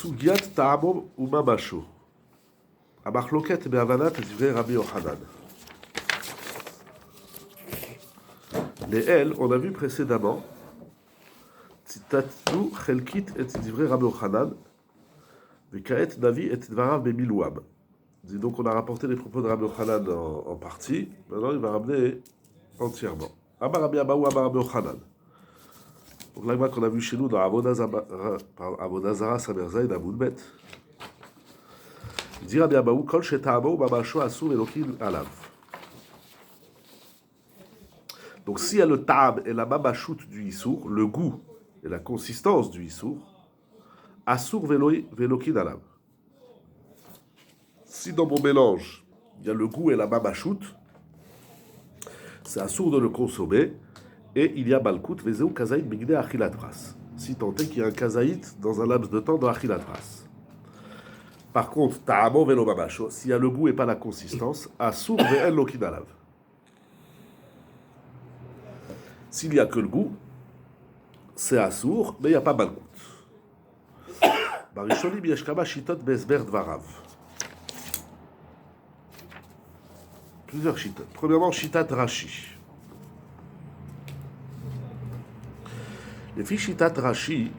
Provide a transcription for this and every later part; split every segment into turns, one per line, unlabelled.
Sugiat ta'amom umamasho. Amachloket be'avanat divrei Rabbi Yochanan. Les L, on a vu précédemment, Tzitatu chelkit et divrei Rabbi Yochanan, vekaet navi et dvarav bemiluam. Donc on a rapporté les propos de Rabbi Yochanan en partie, maintenant il va ramener entièrement. Amar Rabbi Abahu, Amar Rabbi Yochanan. Donc là, qu'on a vu chez nous dans Avodazara Samerzaï d'Amoudbet, il dit Rabbi Abahu, Kol Sheta'amo Mamasho Asur Elokim Alav. Donc s'il y a le ta'am et la mamashout du Issour, le goût et la consistance du Issour, Asur Velokin Alav. Si dans mon mélange, il y a le goût et la mamashout, c'est Asur de le consommer, et il y a Malkout, Vezeu Kazaït Migde Achilatras. Si tant est qu'il y a un Kazaït dans un laps de temps dans Achilatras. Par contre, Ta'amo Velo Mamasho, s'il y a le goût et pas la consistance, Asur Ve'en Lokinalav. S'il n'y a que le goût, c'est Asur, mais il n'y a pas Malkout. Barishonim Yeshkama Shitot Bezber Dvarav. Plusieurs Shitot. Premièrement, Shitat Rashi. לפי שיטת רש"י,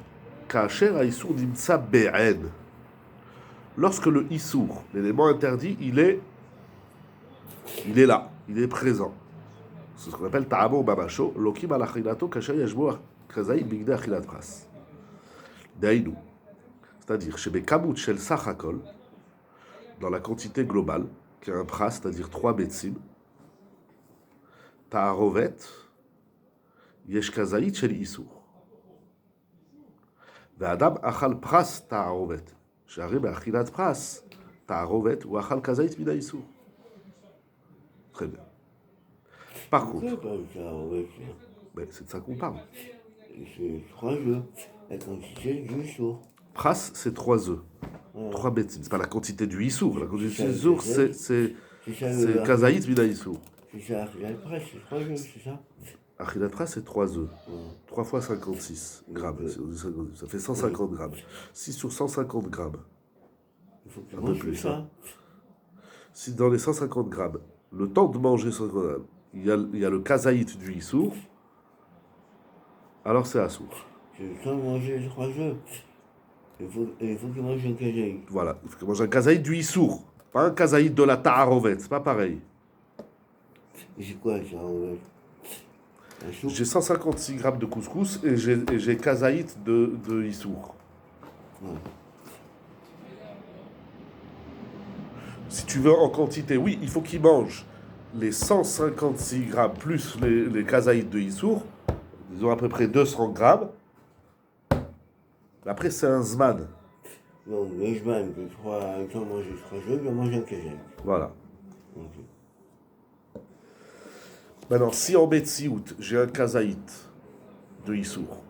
כאשר האיסור נמצא בעין, lorsque le issour, l'élément interdit, il est là, il est présent. C'est ce qu'on appelle ta'amo mamasho, lokim al achilato kasher yashbo kazaï bigde achilat pras. Daïnou. C'est-à-dire, chez Bekamut shel sachakol, dans la quantité globale, qui est un pras, c'est-à-dire 3 betsim, ta'arovet, yesh kazaït shel issour. ואדם אכל פרס תערובת, שהרי באכילת פרס, תערובת, הוא אכל כזית מן האיסור. Très bien. Par contre, ben, c'est de ça qu'on parle.
C'est 3 œufs, la quantité du issour.
Pras, c'est 3 œufs. 3 bêtes, c'est pas la quantité du issour. La quantité du issour, c'est kazaït min haïssour.
C'est ça, la presse, c'est 3 œufs, c'est ça.
Achilatra, c'est 3 œufs. 3 fois 56 grammes. Ça fait 150 grammes. 6 sur 150 grammes.
Il faut que
un peu plus.
ça.
Si dans les 150 grammes, le temps de manger 150 grammes, il y a le kazaït du issour, alors c'est assour.
J'ai le temps de manger 3 œufs. Il faut qu'il mange un kazaït.
Voilà, il faut qu'il mange un kazaït du issour. Pas un kazaït de la ta'arovet, c'est pas pareil.
Et c'est quoi ça, en fait?
J'ai 156 grammes de couscous et j'ai kazaït de issour.
Ouais.
Si tu veux en quantité, oui, il faut qu'il mange les 156 grammes plus les kazaït de issour. Ils ont à peu près 200 grammes. Après, c'est un zman.
Non, le zman, il faut manger 3 œufs, il va manger un kazaït.
Voilà.
Okay.
Maintenant, si en Betsiout, j'ai un kazaït de Issour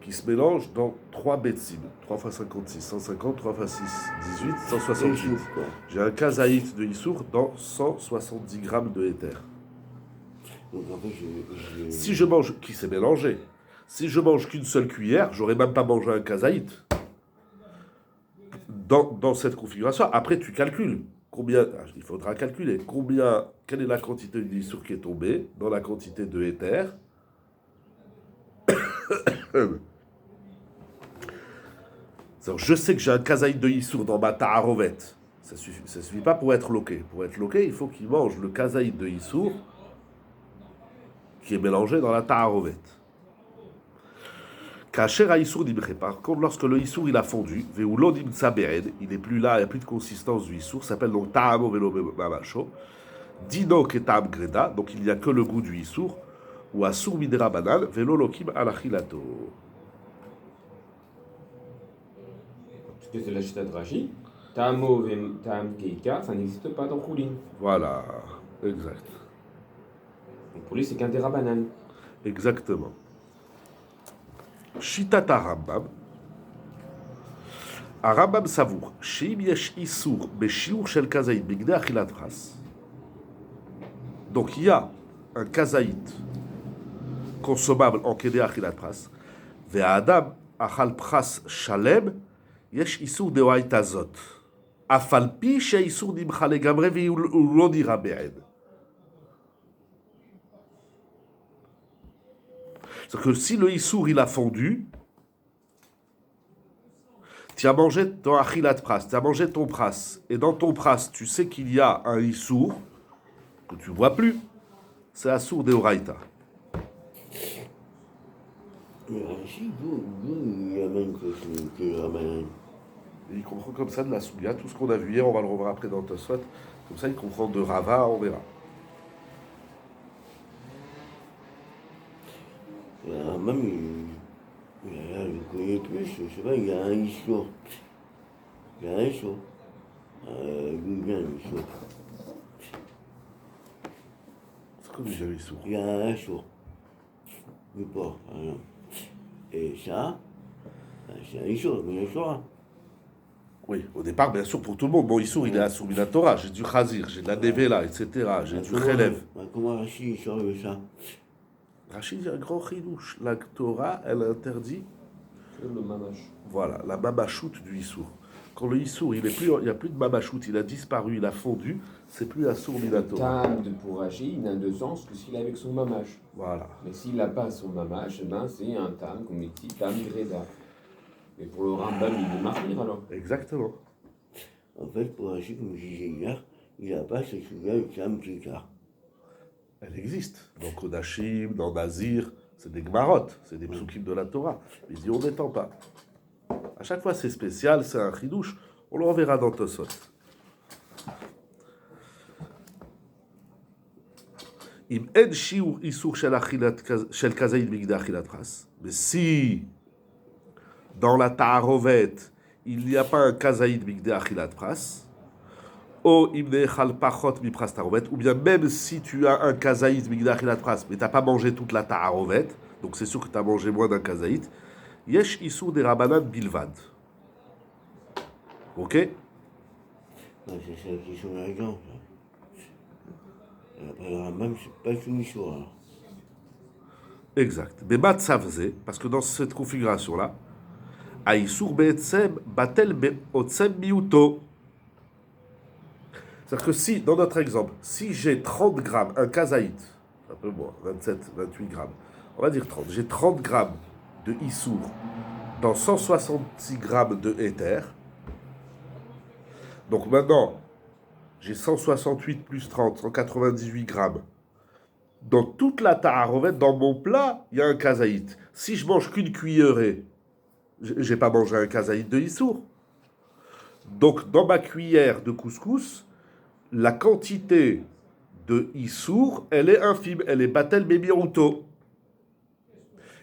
qui se mélange dans 3 betsim, 3 x 56, 150, 3 x 6, 18, 168. J'ai un kazaït de Issour dans 170 grammes de éther.
Donc en fait,
Si je mange, qui s'est mélangé, si je mange qu'une seule cuillère, j'aurais même pas mangé un kazaït. Dans cette configuration, après tu calcules. Combien, il faudra calculer quelle est la quantité d'issour qui est tombée dans la quantité de éther. Je sais que j'ai un kazaït de issour dans ma ta'arovet. Ça suffit pas pour être loqué. Pour être loqué, il faut qu'il mange le kazaït de issour qui est mélangé dans la ta'arovet. Kacher a issour d'imre. Par contre, lorsque le issour il a fondu, ve'ulon imtsa be'ed, il n'est plus là, il n'y a plus de consistance du issour, ça s'appelle donc ta'amo velo mamasho. Dino ketam greda, donc il n'y a que le goût du issour, ou asur midera banal, velo lokim alachilato.
Parce que c'est la chita de Rashi. Ta'amo ve ta'am keika, ça n'existe pas dans Choulin.
Voilà, exact.
Donc pour lui, c'est qu'un dérabanan.
Exactement. Shitat Arambam. Arambam savour. Sheim yesh issour beshiur shel kazaït bigde achilat pras. Donc il y a un kazaït consommable en kedé achilat pras. Ve'adam achal pras shalem יש איסור דאורייתא זאת. אף על פי שהאיסור נמחא לגמרי והוא לא נראה בעין. C'est-à-dire que si le issour il a fondu, tu as mangé ton achilat pras, tu as mangé ton pras, et dans ton pras, tu sais qu'il y a un issour que tu ne vois plus, c'est assour deoraita.
Mais Rachid, d'où il amène que le ramadan?
Et il comprend comme ça de la soulia, tout ce qu'on a vu hier, on va le revoir après dans Tosfot, comme ça il comprend de Rava, on verra.
Le Rambam, je connais plus, je sais pas, il y a un issour. Il y a un issour. D'où vient l'issour?
C'est comme déjà l'issour.
Il y a un issour. Du porc, par exemple. Et ça, c'est un issour, mais l'issour.
Oui, au départ, bien sûr, pour tout le monde. Bon, issour, il est assour la Torah, j'ai du chazir, j'ai de la nevela, etc., j'ai du chelev.
Comment Rachid il sort de ça?
Rachid dit un grand chidouche. La Torah, elle interdit,
Le mamash.
voilà, la mamachout du issour. Quand le issour, il n'y a plus de mamachout, il a disparu, il a fondu, c'est plus assour la Torah.
Tam pour Rachid, il n'a de sens que s'il est avec son mamash.
Voilà.
Mais s'il n'a pas son mamash, ben c'est un tam, comme il dit, tam greda. Mais pour le Rambam, il est marmire alors.
Exactement.
En fait, pour Rachid, comme je disais hier, il n'a pas ce sujet avec Sam Kikar.
Elle existe. Dans Kodashim, dans Nazir, c'est des gmarot, c'est des psukim de la Torah. Il dit on n'étend pas. À chaque fois c'est spécial, c'est un chidouche. On le reverra dans Tosot. Im ed shiur isur shel kazaïd migdeh achilat pras. Mais si dans la ta'arovet il n'y a pas un kazaïd migdeh achilat pras, ou bien même si tu as un kazaït migdeh achilat pras, mais tu n'as pas mangé toute la ta'arovet, donc c'est sûr que tu as mangé moins d'un kazaït, yesh isur de rabanan bilvad. Ok?
Ouais, c'est celle qui sont là-dedans. Après, le Rambam, c'est pas tout l'histoire. Alors.
Exact. Mais matzavze, parce que dans cette configuration-là, aïsur be'etzem batel be'otzem miuto. C'est-à-dire que si, dans notre exemple, si j'ai 30 grammes, un kazaït, un peu moins, 27, 28 grammes, on va dire 30, j'ai 30 grammes de issour dans 166 grammes de éther, donc maintenant, j'ai 168 plus 30, 198 grammes. Dans toute la ta'arovet, dans mon plat, il y a un kazaït. Si je mange qu'une cuillerée, j'ai pas mangé un kazaït de issour. Donc, dans ma cuillère de couscous, la quantité de issour, elle est infime, elle est batel bemiruto.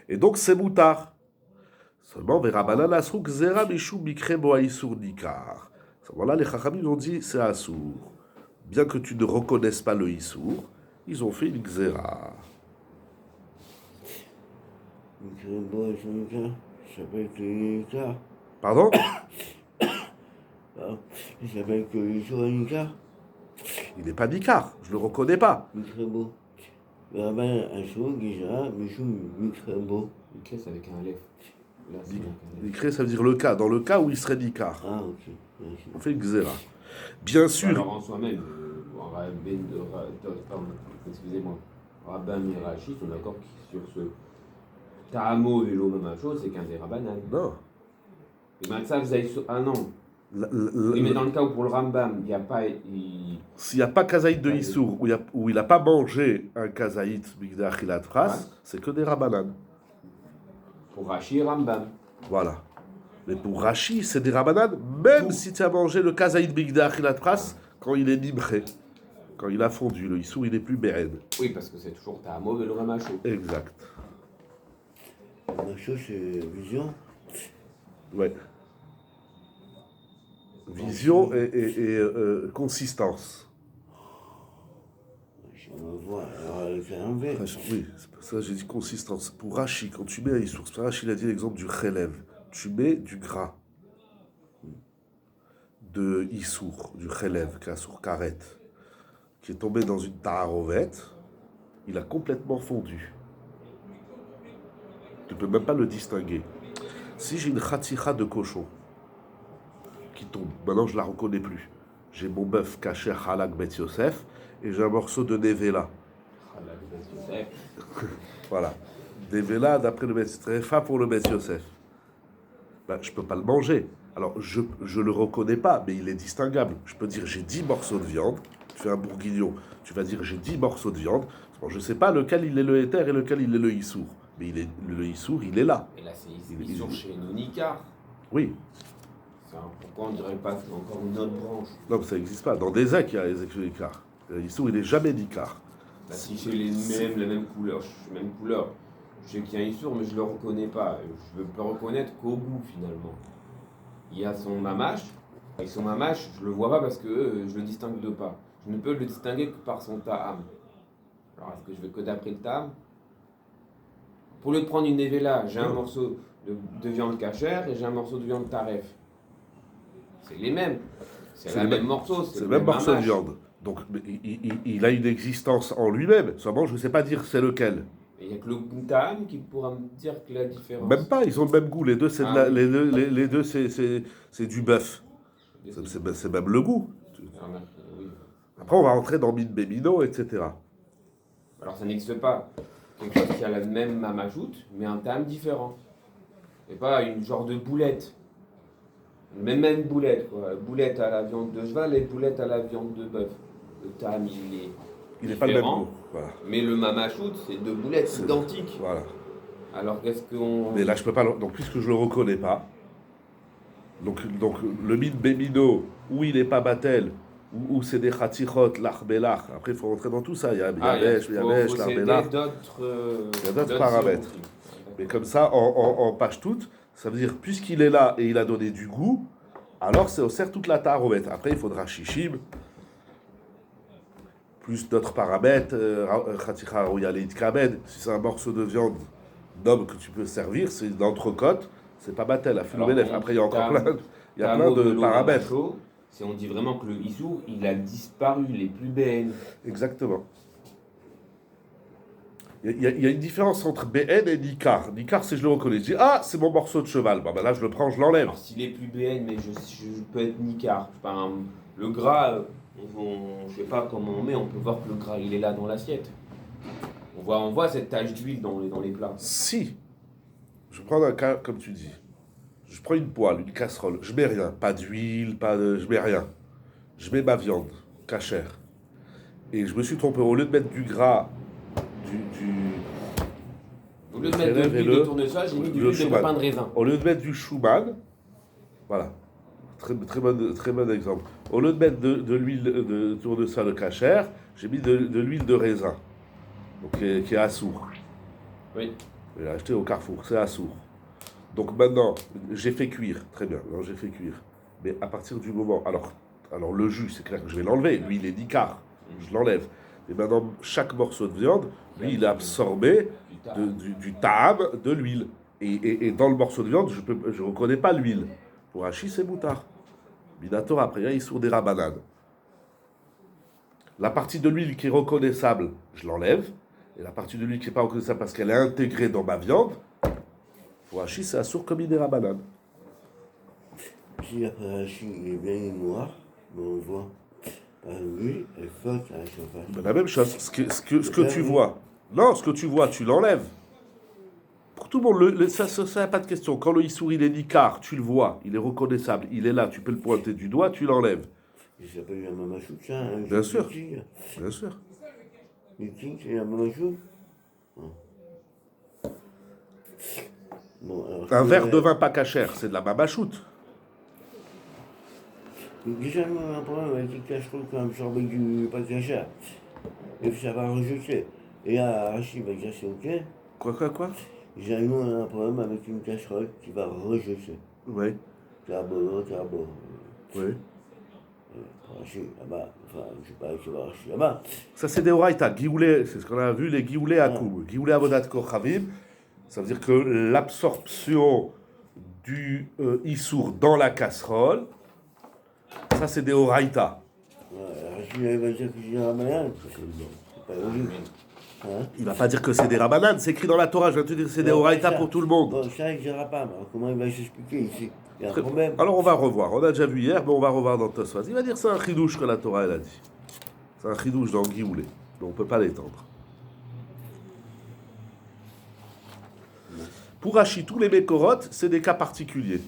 Et donc c'est moutard. Seulement, verabanan asruk zera mishum mikre bo issour nikar. À ce moment-là, les chachamim ont dit c'est assour. Bien que tu ne reconnaisses pas le issour, ils ont fait une xéra.
Mikre-bo et son Nikar, ça s'appelle que Nikar.
Pardon?
Ça s'appelle que l'histoire Nikar.
Il n'est pas nikar, je ne le reconnais pas.
Mikre-bo. Le Rambam, Assour, Gizra, Mishum, Mikre-bo.
Ok, c'est avec un lef. Là, c'est avec un lef.
Nikre, ça veut dire le cas. Dans le cas où il serait nikar,
Ah, ok. Merci.
on fait une xéra. Bien sûr.
Alors en soi-même, pardon, excusez-moi, Rabbin et Rachid sont d'accord sur ce Ta'amo et l'eau même chose, c'est qu'un des Rabbanan.
Non.
Et Matzav Zaïso. Ah non. Oui, mais dans le cas où pour le Rambam, il n'y a pas.
S'il n'y a pas kazaït de Issour, où il n'a pas mangé un kazaït migdeh achilat pras,
Ouais.
c'est que des rabanan.
Pour Rachid et Rambam.
Voilà. Mais pour Rashi, c'est des rabanan, même si tu as mangé le kazaït migdeh achilat pras, quand il est nimré, quand il a fondu. Le Issour, il n'est plus béred.
Oui, parce que c'est toujours Ta'amo et l'eau même chose.
Exact.
Ma chose, c'est vision.
Ouais. Vision et consistance.
Si on va voir, alors c'est l'envers.
Oui, c'est pour ça que j'ai dit consistance. Pour Rashi, quand tu mets un Issour, c'est pour ça que Rashi il a dit l'exemple du chelev. Tu mets du gras de Issour, du chelev, Kassour Karet, qui est tombé dans une ta'arovet, il a complètement fondu. Tu ne peux même pas le distinguer. Si j'ai une khatsicha de cochon, maintenant je la reconnais plus. J'ai mon bœuf kasher halak bet Yosef et j'ai un morceau de nevela. Voilà. Nevela d'après le bet Trefa pour le bet Yosef. Ben, je peux pas le manger. Alors je le reconnais pas, mais il est distinguable. Je peux dire j'ai 10 morceaux de viande. Tu fais un bourguignon, tu vas dire j'ai 10 morceaux de viande. Bon, je sais pas lequel il est le éther et lequel il est le issour. Mais le issour, il est là.
Et là, c'est issour chez nous, Nikar.
Oui.
Pourquoi on ne dirait pas que c'est encore une autre branche?
Non, mais ça n'existe pas. Dans des Zek, il y a les Ikar. L'issour, il n'est jamais d'Ikar.
Bah, si j'ai la même couleur, je sais qu'il y a un issour, mais je ne le reconnais pas. Je ne peux reconnaître qu'au goût, finalement. Il y a son mamache, et son mamache, je ne le vois pas parce que je le distingue de pas. Je ne peux le distinguer que par son ta'am. Alors, est-ce que je vais que d'après le ta'am? Pour le prendre une nevela, j'ai un morceau de viande cachère et j'ai un morceau de viande taref. C'est les mêmes. C'est le même morceau.
C'est le même morceau de viande. Donc, il a une existence en lui-même. Seulement, je ne sais pas dire c'est lequel.
Il n'y a que le ta'am qui pourra me dire que la différence.
Même pas, ils ont le même goût. Les deux, c'est les deux, c'est du bœuf. C'est même le goût. Après, on va rentrer dans Min Bemino, etc.
Alors, ça n'existe pas. Quelque chose qui a la même mamajoute, mais un ta'am différent. Et pas une genre de boulette. Même boulette, quoi. Boulette à la viande de cheval et boulette à la viande de bœuf. Le ta'am, il n'est
pas le même goût. Voilà.
Mais le mamachout, c'est deux boulettes identiques.
Voilà.
Alors qu'est-ce qu'on...
Mais là, je peux pas... Donc, puisque je le reconnais pas, donc le Min Bemino, où il n'est pas Batel, où c'est des Khatichot, l'Arbelach, après, il faut rentrer dans tout ça. Il y a Yavesh, l'Arbelach. Il y a d'autres paramètres. Mais comme ça, en page toute, ça veut dire, puisqu'il est là et il a donné du goût, alors c'est au cerf toute la taromètre. Après, il faudra Shishim, plus d'autres paramètres, Khaticha Royaleit Kamed. Si c'est un morceau de viande d'homme que tu peux servir, c'est une entrecôte, c'est pas Batel, à Philomélef. Après, il y a encore plein de paramètres.
On dit vraiment que le issour, il a disparu, les plus belles.
Exactement. Il y a une différence entre BN et Nikar. Nikar, c'est je le reconnais. Je dis, ah, c'est mon morceau de cheval. Bah, là, je le prends, je l'enlève.
Alors, s'il est plus BN, mais je peux être Nikar. Enfin, le gras, je sais pas comment on met, on peut voir que le gras, il est là dans l'assiette. On voit cette tache d'huile dans les plats.
Si, je prends un cas, comme tu dis. Je prends une poêle, une casserole. Je mets rien. Pas d'huile, je mets rien. Je mets ma viande, cachère. Et je me suis trompé. Au lieu de mettre du gras,
au lieu de mettre de l'huile de tournesol, j'ai mis de l'huile de pain de raisin.
Au lieu de mettre du chouman, voilà, très bon exemple. Au lieu de mettre de l'huile de tournesol cachère, j'ai mis de l'huile de raisin, donc qui est assour.
Oui.
J'ai acheté au Carrefour, c'est assour. Donc maintenant, j'ai fait cuire, très bien, j'ai fait cuire. Mais à partir du moment, alors le jus, c'est clair que je vais l'enlever, lui il est d'Icar, je l'enlève. Et maintenant, chaque morceau de viande, lui, il a absorbé du ta'am, de l'huile. Et dans le morceau de viande, je ne reconnais pas l'huile. Pour Hachi, c'est moutard. Minator, après, il est sur des rabananes. La partie de l'huile qui est reconnaissable, je l'enlève. Et la partie de l'huile qui n'est pas reconnaissable parce qu'elle est intégrée dans ma viande, pour Hachi, c'est assour comme des rabananes.
Si la Hachi est bien noir, mais on voit. L'huile, elle flotte à la surface.
La même chose, ce que tu vois. Non, ce que tu vois, tu l'enlèves. Pour tout le monde, ça n'a pas de question. Quand le issour, il est nikar, tu le vois, il est reconnaissable, il est là, tu peux le pointer du doigt, tu l'enlèves.
Il s'appelle la mamachout, ça, hein,
bien sûr. Bien sûr.
Le king, c'est la mamachout. Bon,
un verre de vin pas cachère, c'est de la mamachoute.
Déjà, un problème avec les casseroles qui ont absorbé du pas cachère. Et puis ça va rejeter. Et là, Rachid va dire c'est ok.
Quoi
J'ai un problème avec une casserole qui va rejeter.
Oui.
Carbo.
Oui.
Rachid, là-bas, enfin, je sais pas, je vais Rachid là-bas.
Ça, c'est des oraïta. Guioulé, c'est ce qu'on a vu, les guioulés à coup. Guioulé à Vodat Kochavim, ça veut dire que l'absorption du issour dans la casserole, ça, c'est des oraïta.
Rachid, il va dire que j'ai un malade. C'est pas logique. Hein?
Il va pas dire que c'est des Rabbanan, c'est écrit dans la Torah, je viens de te dire que c'est des
Non,
Horaïta
ça-
pour tout le monde.
Bon, ça, il dira pas, mais comment il va s'expliquer ici? Il y a un
Très-
problème.
Alors on va revoir, on a déjà vu hier, mais on va revoir dans Tosfos. Il va dire c'est un chidouche que la Torah elle a dit. C'est un chidouche dans Gioulé, donc on peut pas l'étendre. Pour Rashi, tous les Mekorot, c'est des cas particuliers.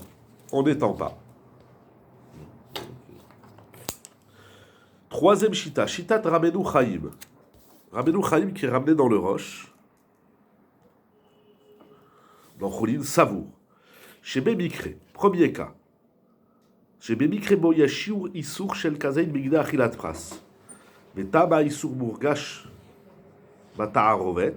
On n'étend pas. Troisième Shita, Shitat Rabbeinu Chaim. Rabbeinu Chaim qui est ramené dans le Roche, dans Cholin, Savour. Chez Bemikre, premier cas. Chez Bemikre bo yashiur isur shel kazayin migda achilat pras. Betaba isur murgash bata'arovet.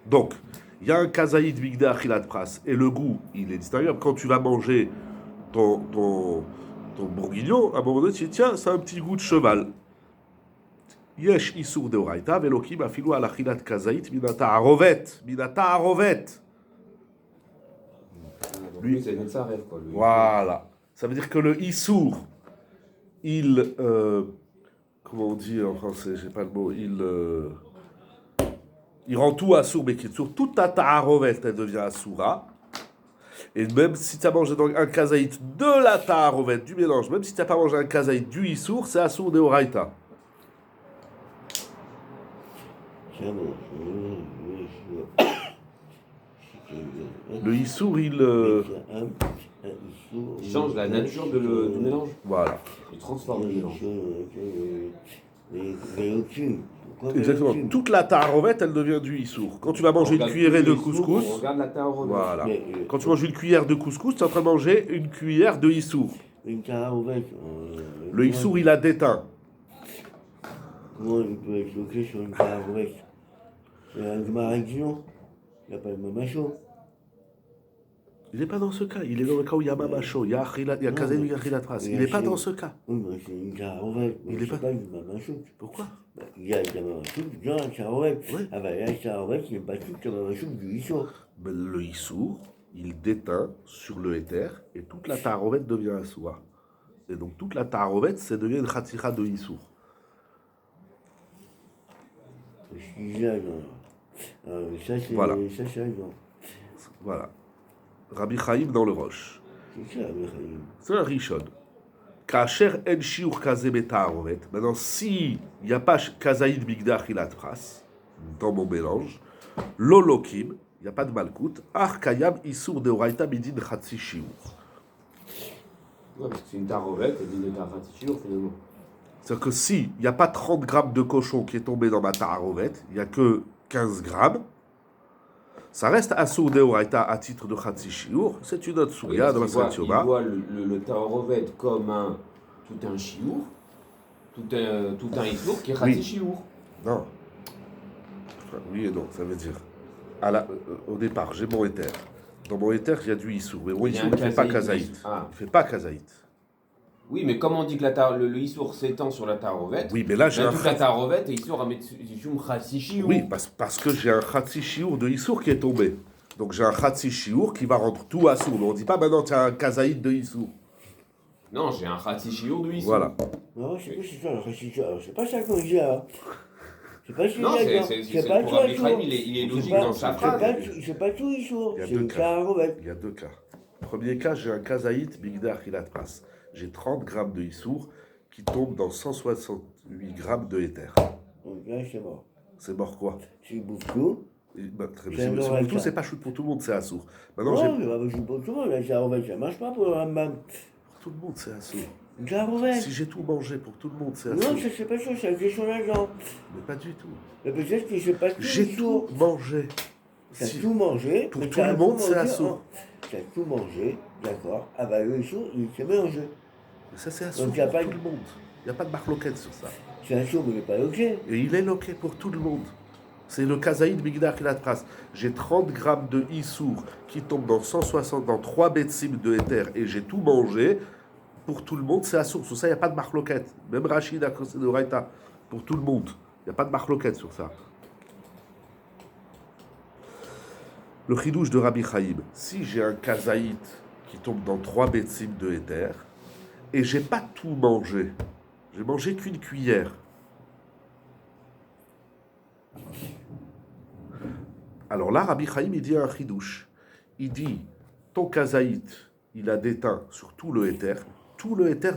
Donc, il y a un kazaïd migda achilat pras et le goût, il est distinguable. Quand tu vas manger ton bourguignon, à un moment donné, tu dis tiens, c'est un petit goût de cheval. Yesh isur deoraita velokim afilu al achilat kazaït minata arovet. Minata arovet.
Donc
Lui-
lui, c'est notre rêve, quoi. Lui.
Voilà. Ça veut dire que le issour, il. Comment on dit en français? J'ai pas le mot. Il rend tout assour, mais qui sur toute ta ta'arovet, elle devient assoura. Et même si tu as mangé donc un kazaït de la ta'arovet, du mélange, même si tu n'as pas mangé un kazaït du issour, c'est assour de oraita.
Tiens, bon,
Le issour, il.
Il change la nature du mélange.
Voilà.
Il transforme le mélange.
Exactement. Toute la ta'arovet, elle devient du issour. Quand tu vas manger une cuillerée de couscous.
On regarde la tarovet.
Voilà. Quand tu manges une cuillère de couscous, tu es en train de manger une cuillère de issour.
Une tarovet.
Le issour, il a déteint.
Comment il peut être bloqué sur une tarovet? C'est un Gmaragion. Il n'y a pas de mamacho.
Il n'est pas dans ce cas. Il est dans le cas où il y a mamacho, il y a kazaïd, il y a chilatras. Il n'est pas dans ce cas.
Oui, mais c'est une tarovet.
Il est pas-
pas une mamacho.
Pourquoi?
Il y a la mamacho dans la tarovet.
Ouais.
Ah ben, la tarovet, il n'est pas toute la mamacho du Issou.
Mais le issour, il déteint sur le éther et toute la tarovet devient assoua. Et donc toute la tarovet, c'est devient une khatira de issour.
Ce qu'il y a ça, c'est
Voilà.
ça, c'est non.
Voilà. Rabbi Chaim dans le Roche.
C'est ça, Michael.
C'est un rishon. Kacher en shiur kazé betarovet. Maintenant, si il n'y a pas kazaïd migdach ilat pras dans mon mélange, lolokim, il n'y a pas de malkout, ar kayam isur de oraita midin chatsi shiur.
Ouais, parce que c'est une tarovet, et dit de taratishur finalement.
C'est-à-dire que si il n'y a pas 30 grammes de cochon qui est tombé dans ma tarovet, il n'y a que 15 grammes, ça reste assour de oraita à titre de chatsi shiur, c'est une autre souria de la
Il
Saint-Yoma.
voit le tarovet comme tout un chiour, tout un issour qui est
Oui.
rati chiour.
Non. Enfin, oui et non, ça veut dire. Au départ, j'ai mon éther. Dans mon éther, il y a du issour. Mais mon
Il y a
issour
un
ne fait pas
kazaït.
kazaït.
Ah.
Il ne fait pas kazaït.
Oui, mais comme on dit que le issour s'étend sur la tarovet,
Oui, mais là, j'ai un
toute la tarovet et issour à mettre rati chiour.
Oui, parce que j'ai un khatsi shiur de issour qui est tombé. Donc j'ai un khatsi shiur qui va rendre tout assour. Mais on ne dit pas maintenant tu as un kazaït de issour.
Non, j'ai un rati chiour de issour.
Voilà.
Non, c'est quoi cette histoire? C'est pas ça qu'on dit, hein. C'est pas ce
Non,
qu'il y a,
c'est
pas
pour
tout
Rabbi
Issou.
Chaim, il est logique dans sa phrase.
C'est pas tout Issou.
Il y a
C'est
deux
une
cas.
tarovet.
Il y a deux cas. Premier cas, j'ai un kazaït bigdar hilat pras. J'ai 30 grammes de issour qui tombent dans 168 grammes de éther.
Donc là, c'est mort.
C'est mort quoi?
S'il bouffe tout,
Très
C'est
bien.
un
C'est
oraita.
tout, c'est pas shoot pour tout le monde, c'est assour. Maintenant,
non,
j'ai.
mais je joue pas tout le monde. La tarovet, ça marche pas pour le Rambam.
Pour tout le monde, c'est assour.
Une tarovet.
Si j'ai tout mangé pour tout le monde, c'est
Non,
assour.
ça c'est pas ça, c'est une question d'argent.
Mais pas du tout.
Mais peut-être que c'est pas tout
J'ai
Issou.
tout mangé.
T'as
Si-
tout mangé.
Pour
mais
tout
t'as
le monde,
tout
c'est
mangé,
assour.
hein. T'as tout mangé, d'accord. Ah bah le Issou, il s'est mélangé.
Mais ça, c'est assour
Donc,
pour
y a pas
tout
de-
le monde. Il n'y a pas de marloquette sur ça.
C'est un Issou, mais il n'est pas ok.
Et il est loqué pour tout le monde. C'est le kazaïd Migdar Kilat Pras. J'ai 30 grammes de issour qui tombent dans 160, dans 3 betsim de éther et j'ai tout mangé. Pour tout le monde, c'est assour. Sur ça, il n'y a pas de marloquette. Même Rachid a de Raïta. Pour tout le monde. Il n'y a pas de marloquette sur ça. Le chidouche de Rabbi Chaim. Si j'ai un kazaït qui tombe dans 3 betsim de éther et j'ai pas tout mangé, j'ai mangé qu'une cuillère. Alors là, Rabbi Chaim, il dit un chidouche. Il dit, ton kazaït, il a déteint sur tout le éther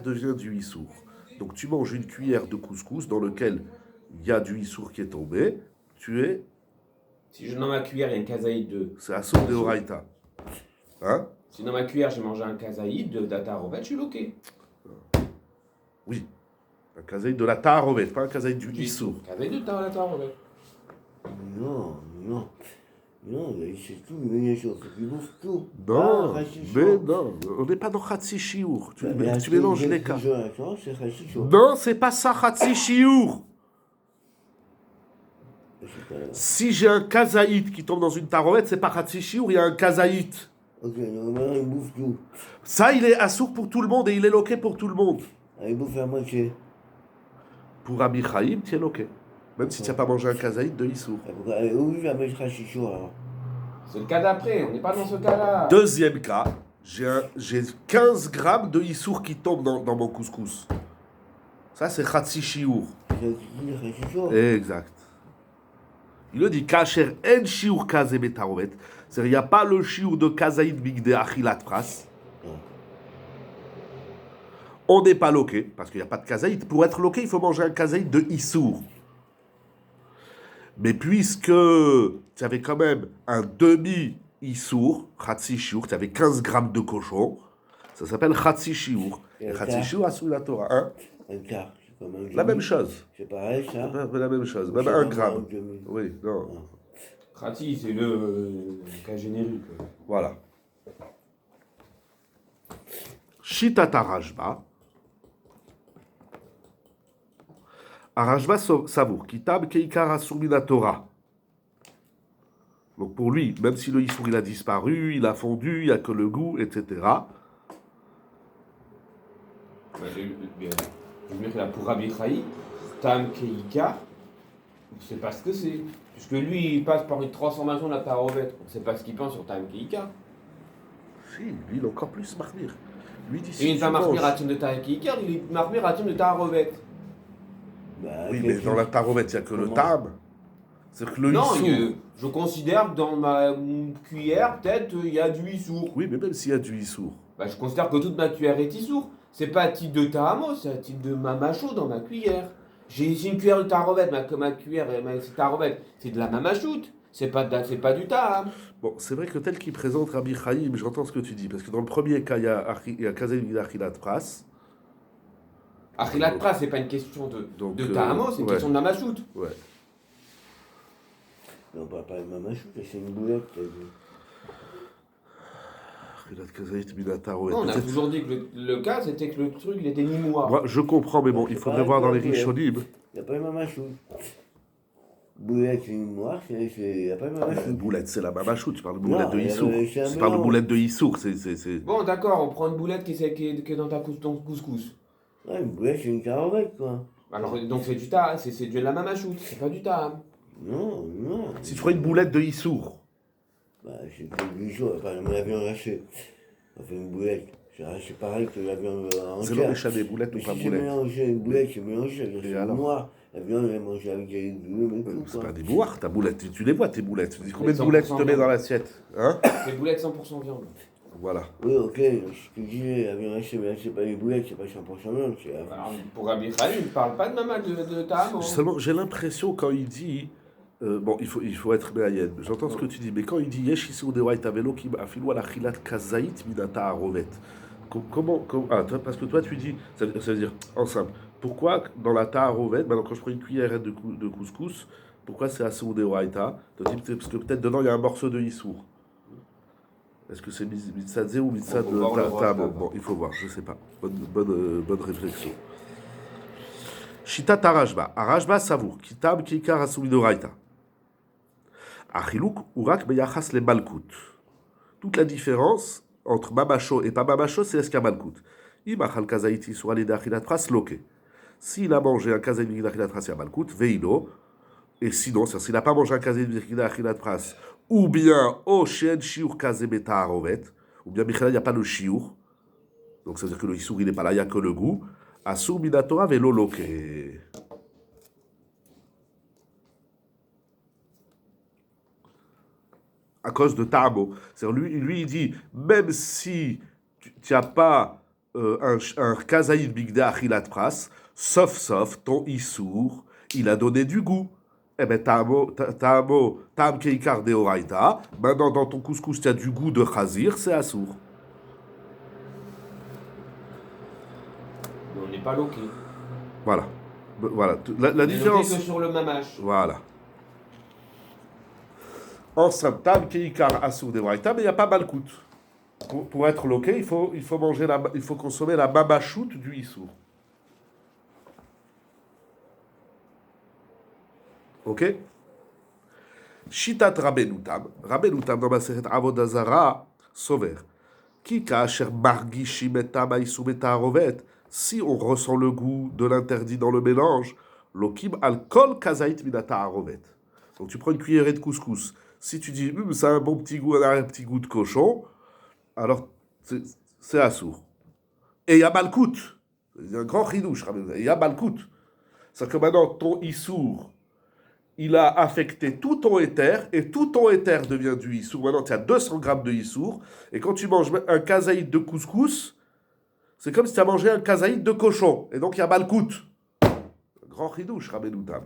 devient du issour. Donc tu manges une cuillère de couscous dans lequel il y a du issour qui est tombé, tu es...
Si dans ma cuillère il y a une kazaïd de...
C'est assour de Horaïta. Hein?
Si dans ma cuillère j'ai mangé un kazaïd de Datarovet, je suis loqué.
Oui. Un kazaït de la Taharovet, pas un kazaït du issour.
Kazaïd de Datarovet.
Non. Non, c'est tout, une même chose. Tu bouffes tout.
Non,
Chachichour.
mais non, on n'est pas dans Khatsi Shiur. Tu mélanges les cas.
C'est chachichour.
Non, c'est pas ça, Khatsi Shiur. Si j'ai un kazaït qui tombe dans une taroette, c'est pas Khatsi Shiur, il y a un kazaït.
Ok, donc maintenant il bouffe tout.
Ça, il est assour pour tout le monde et il est loqué pour tout le monde.
Ah, il bouffe la moitié.
Pour Rabbi Chaim, tu es loqué. Même si tu n'as pas mangé un kazaït de Issour.
Où je vais mettre chachichour alors?
C'est le cas d'après, on n'est pas dans ce cas-là.
Deuxième cas, j'ai 15 grammes de Issour qui tombent dans mon couscous. Ça, c'est Khatsi Shiur.
C'est chachichour.
Exact. Il le dit, Kacher en Shiur kaze betarovet. C'est-à-dire, il n'y a pas le Shiur de kazaït bigde achilat pras. On n'est pas loqué, parce qu'il n'y a pas de kazaït. Pour être loqué, il faut manger un kazaït de Issour. Mais puisque tu avais quand même un demi-issour, Khatsi Shiur, tu avais 15 grammes de cochon, ça s'appelle Khatsi Shiur. Et Khatsi Shiur a sous la Torah. Hein?
Un quart, c'est comme un demi.
La même chose.
C'est pareil ça?
La même chose. Même
C'est
un
pas
gramme.
un demi.
Oui, non.
Khati, c'est le cas générique.
Voilà. Shitata Rajba. Arajba savour, Kitab Keikar Asumina Torah. Donc pour lui, même si le Issour il a disparu, il a fondu, il n'y a que le goût, etc.
Je veux dire que là, pour Rabbi Chaim, Tam Keika, on ne sait pas ce que c'est. Puisque lui, il passe par une transformation de la tarovet. On ne sait pas ce qu'il pense sur Tam Keika.
Si, lui, il est encore plus marmir. Lui dit
Et
si
il n'est
tu
pas marmir
manges-
à Tim de Tam Keika, il est marmir à Tim de tarovet.
Bah,
Oui,
qu'est-ce
mais
que-
dans la tarovet, il n'y a que le
Comment?
tam. C'est-à-dire que le
Non,
Issour...
je considère que dans ma cuillère, peut-être, il y a du issour.
Oui, mais même s'il y a du Issour.
Bah, je considère que toute ma cuillère est issour. C'est pas un type de tahamo, c'est un type de mamacho dans ma cuillère. J'ai ici une cuillère de tarovet, ma cuillère, c'est tarovet, c'est de la mamachoute. C'est pas du taham.
Bon, c'est vrai que tel qu'il présente Rabbi Chaim, j'entends ce que tu dis, parce que dans le premier cas, il y a Kazel Achilat Pras.
Achilat pras, c'est pas une question
Donc,
de tahamo, c'est une
ouais.
question de mamachoute.
Ouais.
Non, pas une mamachou, c'est une boulette. t'as dit.
Achilat Kazaït Minata, ouais.
Non, on a
Peut-être-
toujours dit que le cas, c'était que le truc, il était ni moi.
Moi, je comprends, mais bon, il faudrait voir dans les Rishonim.
Il n'y a pas une mamachou. Boulette, c'est une noire, il n'y a pas une mamachou.
Boulette, c'est la mamachou, tu parles de boulette de
Non,
Issour.
c'est un
Tu parles de
mélange.
boulette de Issour, c'est...
Bon, d'accord, on prend une boulette qui est dans ton couscous.
Ouais, une boulette, c'est une carotte, quoi.
Alors, donc c'est du taham, c'est de la mamachoute, c'est pas du taham.
Non.
Si tu ferais une boulette de Issour,
Bah, c'est pas du jour, on l'a viande hachée. On fait une boulette. C'est pareil que la viande
c'est
entière.
l'oréchané, boulette ou
Mais
pas
si c'est
boulette.
mélangé, une boulette, c'est mélangé,
Et
c'est
alors
noir. La viande, elle est mangée avec des légumes et tout,
C'est
quoi.
pas des boires, ta boulette. Tu les vois, tes boulettes. Tu dis combien de
100%
boulettes tu te mets
viande.
dans l'assiette, hein?
C'est boulette 100% viande.
Voilà.
Oui, ok, ce que je disais, la viande hachée, mais là, c'est pas des boulettes, c'est pas 100% viande, c'est...
Alors, pour Rabbi Chaim, il ne parle pas de maman de taham.
Seulement, j'ai l'impression quand il dit... bon, il faut être méayed. J'entends ce que tu dis, mais quand il dit Yesh Issour de White Avelo qui afilou à la chilat kazaït minata arovet. Comment parce que toi tu dis, ça veut dire, en simple, pourquoi dans la taharovet, maintenant quand je prends une cuillère de couscous, pourquoi c'est Assour de White? Parce que peut-être dedans il y a un morceau de Issour. Est-ce que c'est mitzadze ou mitzad
Faut voir le roi,
Bon, il faut voir, je sais pas. Bonne réflexion. Shitat Arajba. Arajba savour. Kitab Kikar Asumidoraita. Achiluk Urak Beyachas le Malkut. Toute la différence entre Mamacho et pas Mamacho, c'est l'escamalkut. Imachal Kazaïti sur Ali d'Achilat Pras Loke. S'il a mangé un Kazaïti d'Achilat Pras et Malkut, Veilo. Et sinon, s'il n'a pas mangé un Kazaïti d'Achilat Pras, ou bien O Shen Shiur Kazebeta Arovet, ou bien Michel, il n'y a pas le Shiur. Donc ça veut dire que le Issour, il n'est pas là, il n'y a que le goût. Asur Minatora Velo Loke. à cause de Ta'amo. C'est-à-dire, lui, il dit, même si tu n'as pas un kazaïd bigda achilat pras, sauf ton issour, il a donné du goût. Eh bien, ta'am keikar deoraita, maintenant dans ton couscous, tu as du goût de chazir, c'est assour.
Mais on n'est pas loqué.
Voilà. Voilà. La
On est
différence.
loqué que sur le mamash.
Voilà. Enceinte, tam keikar assour deoraita, mais il n'y a pas malkout. Pour être loqué, il faut consommer la mamachout du issour. Ok? Shitat Rabbenutam. Rabbenutam dans Maseret Avodah Zara, Sover. Ki ka'asher margishim et tam haïsum et ta'arovet. Si on ressent le goût de l'interdit dans le mélange, lokim al kol kazait min ta'arovet. Donc tu prends une cuillerée de couscous. Si tu dis, ça a un bon petit goût, un petit goût de cochon, alors c'est assour. Et il y a malkout. Il y a un grand chidouche, il y a malkout. C'est-à-dire que maintenant, ton issour, il a affecté tout ton éther, et tout ton éther devient du issour. Maintenant, tu as 200 grammes de issour, et quand tu manges un kazaïd de couscous, c'est comme si tu as mangé un kazaïd de cochon, et donc il y a malkout. Grand chidouche, Rabbeinu-Tam.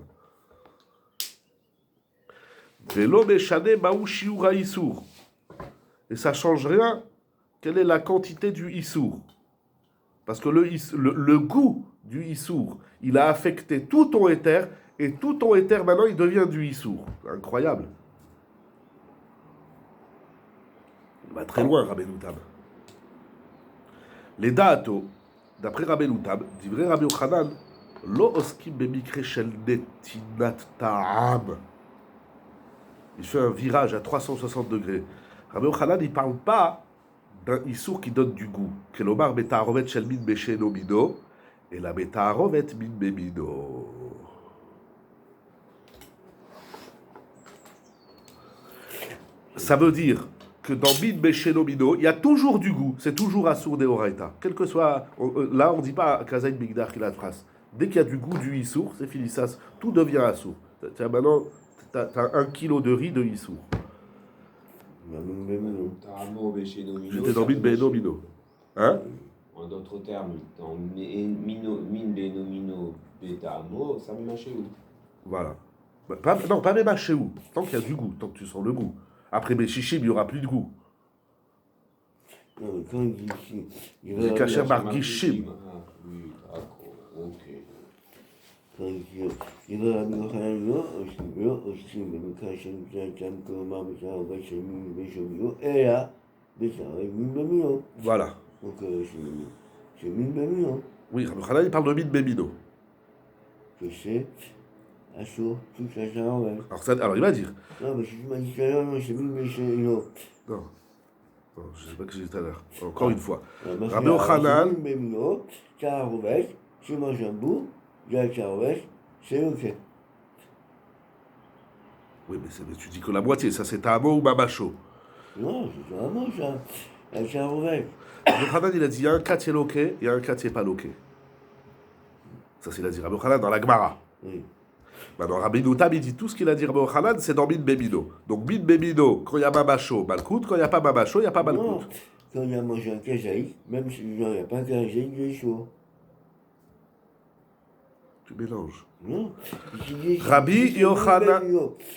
Velo meshane maou shiura issour. Et ça change rien. Quelle est la quantité du issour? Parce que le goût du issour, il a affecté tout ton éther, et tout ton éther, maintenant, il devient du issour. Incroyable. Il va très loin, Rabbeinu-Tam. Les da'ato, d'après Rabbeinu-Tam, dit vrai Rabbi Yochanan, lo oskim bemikre shel netinat ta'am. Il fait un virage à 360 degrés. Rabbi Yochanan, il ne parle pas d'un issour qui donne du goût. Kelomar beta'arovet shel min besheno mido, et la beta'arovet min bemido. Ça veut dire que dans Min Besheno Mido, il y a toujours du goût, c'est toujours Assour de Horaïta. Quel que soit. Là, on ne dit pas Kazaïn Bigdar Kilat Pras. Dès qu'il y a du goût du Issour, c'est fini, ça, tout devient Assour. Maintenant, tu as 1 kilo de riz de Issour. J'étais dans Min Besheno Mido. Hein?
En d'autres termes, dans Min Beno Mino Betamo, ça me mâché où?
Voilà. Non, pas même chez où. Tant qu'il y a du goût, tant que tu sens le goût. Après Béchichim, il n'y aura plus de goût.
Non, mais quand il dit ici,
C'est Kacher Margishim.
Oui, d'accord, ok.
quand il dit, il va Rabbi Yochanan lo aussi, même Kacher Jam Kolomar Bechar Bechar Min Beshomio, et là, Bechar Min Bemino.
Voilà.
Donc c'est Min Bemino.
Oui, Rabbi Yochanan, il parle de Min Bemino.
Que c'est Assour, tout ça, ça en va.
Alors, il va dire.
Non, mais si tu m'as dit tout à l'heure, non, c'est Min Beshomio.
Non. Non, je ne sais pas que j'ai dit tout à l'heure. Encore une fois. Rabbi Yochanan.
Min Bemino, Taharovet, tu manges un bout, il y a le Taharovet, c'est ok.
Oui, mais tu dis que la moitié, ça c'est Tamo ou Mamacho.
Non, c'est vraiment ça. Un Taharovet.
Rabbi Yochanan, il a dit il y a un quartier loqué, il y a un quartier pas loqué. Ça, c'est il a dit Rabbi Yochanan dans la Gemara.
Oui.
Maintenant, Rabbi Noutam, il dit tout ce qu'il a dit Rabbi Yochanan, c'est dans Min Bemino. Donc, Min Bemino, quand il y a Mamacho, Malkout, quand il n'y a pas Mamacho, il n'y a pas
Non,
Malkout.
quand il a mangé un kazaï, même si il n'y a pas un kazaï, il est chaud.
Tu mélanges.
Non.
Rabbi Yochanan,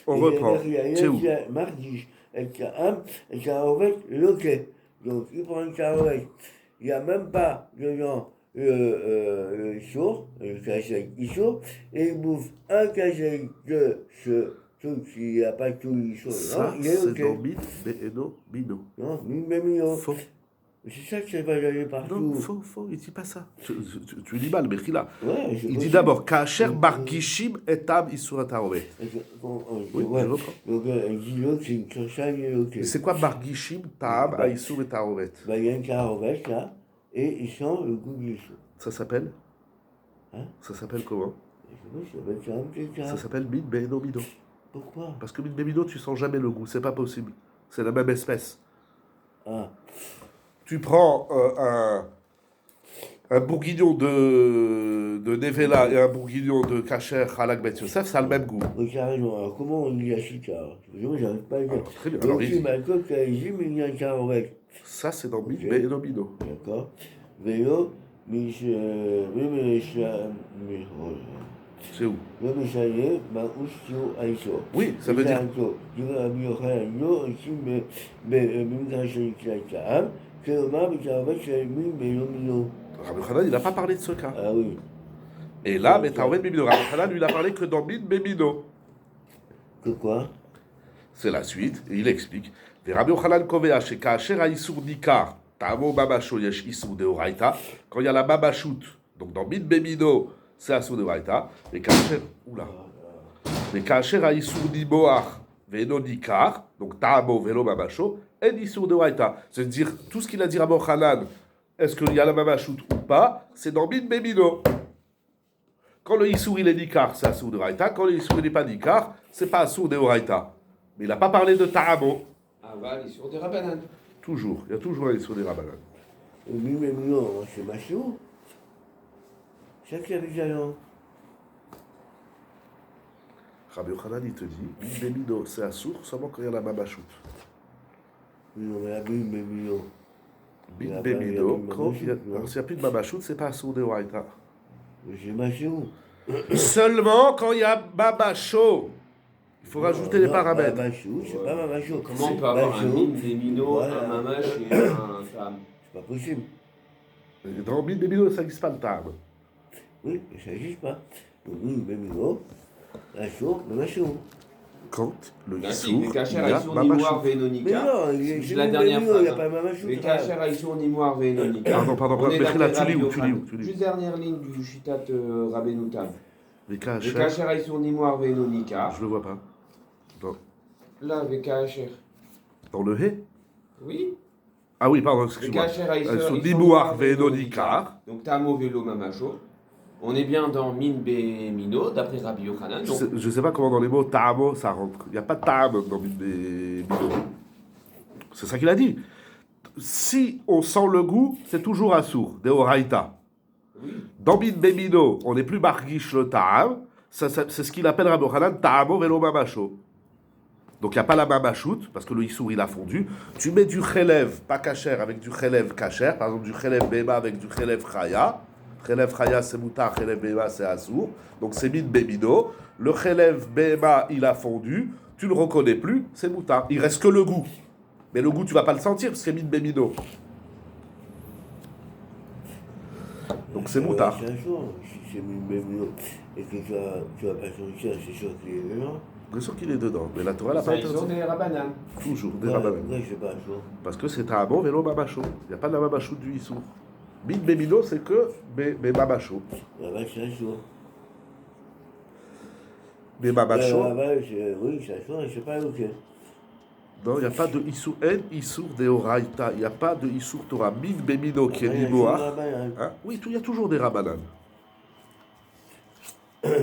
on reprend. C'est où?
Mardi, el Kaam, el Karovet, loquet. Donc, il prend le Karovet. Il n'y a même pas dedans le Issour, le kazaï Issour, et il bouffe un kazaï de ce truc qui n'a pas tout l'Issour.
Ça,
Il est
c'est
ok.
dans Min Bemino.
Non, Mimemio.
Faux.
C'est ça que ça va aller partout.
Non, faux, il ne dit pas ça. Tu dis mal, mais là.
Ouais,
Il dit d'abord, Kacher Bargishim etam Issur Atarovet. Oui,
ouais.
je reprends.
Donc, il dit l'autre, c'est une ça, il est ok.
Mais c'est quoi Bargishim Taam
Bah,
Issur Atarovet?
Bah, il y a un carovet là, et il sent le goût du chaud.
Ça s'appelle?
Hein?
Ça s'appelle comment?
Je sais pas, ça s'appelle ça, quelque
Ça
chose.
s'appelle Min Beno Mino.
Pourquoi?
Parce que Min Bemino, tu sens jamais le goût, c'est pas possible. C'est la même espèce.
Ah,
Tu prends Un bourguignon de Nevela et un bourguignon de Kacher Halak Bet Yosef, ça a le même goût.
Oui, carrément. Alors, comment on dit la chita? Moi, j'arrive pas à le dire.
Alors, très bien.
Donc,
Alors,
il m'a dit qu'il y a un caravec.
ça, c'est dans
Ok.
Mid et Nomino.
D'accord. Vélo, mais
C'est où?
Michaye, Maoustio, Aïcho.
Oui, ça veut dire.
Je veux un miochayo, ici, mais Mimgaché, Klaïkaam, que le mâme, caravec, c'est mais Nomino.
Rabbi Hanan, il n'a pas parlé de ce cas.
Ah oui.
Et là, Betaouet Bemino. Rabbi Hanan, lui, il a parlé que dans Mid Bemino.
Que quoi?
C'est la suite, et il explique. Et Rabbi Hanan Kovea, chez Kacher Aïsour Nikar, Tamo Babasho Yesh Issour de Oraita, quand il y a la Babashout, donc dans Mid Bemino, c'est Assour de Oraita, et Kacher, oula, mais Kacher Aïsour Niboach, Veno Nikar, donc Tamo Velo Babasho, et Issour de Oraita. C'est-à-dire, tout ce qu'il a dit Rabbi Hanan, est-ce qu'il y a la Babashout ou pas, c'est dans Mid Bemino. Quand le Issour il est Nikar, c'est Assour de Oraita, quand le Issour il n'est pas Nikar, c'est pas Assour de Oraita. Mais il n'a pas parlé de Ta'amo.
Aval, il sur des rabanan.
Toujours, il y a toujours un Issour des Rabbanan.
Mimemio, c'est Machou. C'est qui avait Jalon.
Rabbi Yochanan, il te dit, Bemino, c'est Assour seulement quand il y a la Babashout.
Oui, on a Mimemio.
Bin Bemino, quand il n'y a plus de Babashout, c'est pas Assour de Oraita.
C'est Machou.
Seulement quand il y a Babasho. Il faut rajouter les paramètres.
Machou, c'est pas Machou.
Comment on peut avoir un mine, des minots, un mamache et un tam?
C'est pas possible.
Dans Bin Bemino, ça n'existe pas le terme.
Oui, mais ça n'existe pas. Donc, Mimemio, Machou, Machou.
Quand le
Là, si,
Issour,
les
il y
cachers
a
Aïssour, Nimoir,
Babashout.
Mais
Vénonica.
non,
C'est la dernière
il n'y a
phrase.
pas Machou.
Les cachers Aïssour, Nimoir, Vénonica.
Pardon,
On est
mais là,
d'après
tu lis où,
Rabbi
tu lis où,
Yochanan.
tu lis où.
Juste dernière ligne du Shitat Rabbeinu Tam.
Les
Les
Kacher,
cachers Aïssour, Nimoir, Vénonica.
je le vois pas.
Là, les cachers.
Dans le Hé.
Oui.
Ah oui, pardon,
Les
excuse-moi.
cachers Aïssour,
Sur Nimoir, Vénonica.
Donc, Tamo, Vélo, Mamacho. On est bien dans Min Be Mino, d'après Rabbi Yochanan.
Je ne sais pas comment dans les mots Ta'amo ça rentre. Il n'y a pas de Ta'am dans Bimbe. C'est ça qu'il a dit. Si on sent le goût, c'est toujours Assour, de Oraita.
Oui.
Dans Bimbe Mino, on n'est plus Bargish le Ta'am. C'est ce qu'il appelle Rabbi Yochanan Ta'amo Velo Mamacho. Donc il n'y a pas la Mamachout, parce que le Issour il a fondu. Tu mets du Chelev, pas Kacher, avec du Chelev Kacher. Par exemple, du Chelev Bema avec du Chelev Chaya. Chelev Chaya c'est Moutar, Chelev Bema c'est Assour. Donc c'est Min Bemino. Le Chelev Bema il a fondu. Tu ne le reconnais plus, c'est Moutar. Il reste que le goût. Mais le goût tu ne vas pas le sentir, parce que c'est Min Bemino. Donc c'est Moutar.
C'est un jour, si c'est Mimemio. Et que tu as pas senti ça, c'est sûr qu'il est dedans.
Bien sûr qu'il est dedans. Mais la Torah n'a pas
Ils sont
interdit.
des rabanan.
Toujours des
Ouais,
Rabbanan.
ouais, c'est pas un jour.
Parce que c'est Ta'amo Velo Mamacho. Il n'y a pas de la Mamachout du Issour. Min Bemino c'est que Mamacho.
Là-bas, c'est un jour.
Mais Mamacho.
Là-bas, oui, c'est un jour, je sais pas où c'est.
Non, il n'y a pas de Issour. En Issour de Oraita. Il n'y a pas de Issour Torah. Min Bemino qui est Nimoah. Hein? Oui, il y a toujours des Rabbanan.
Je sais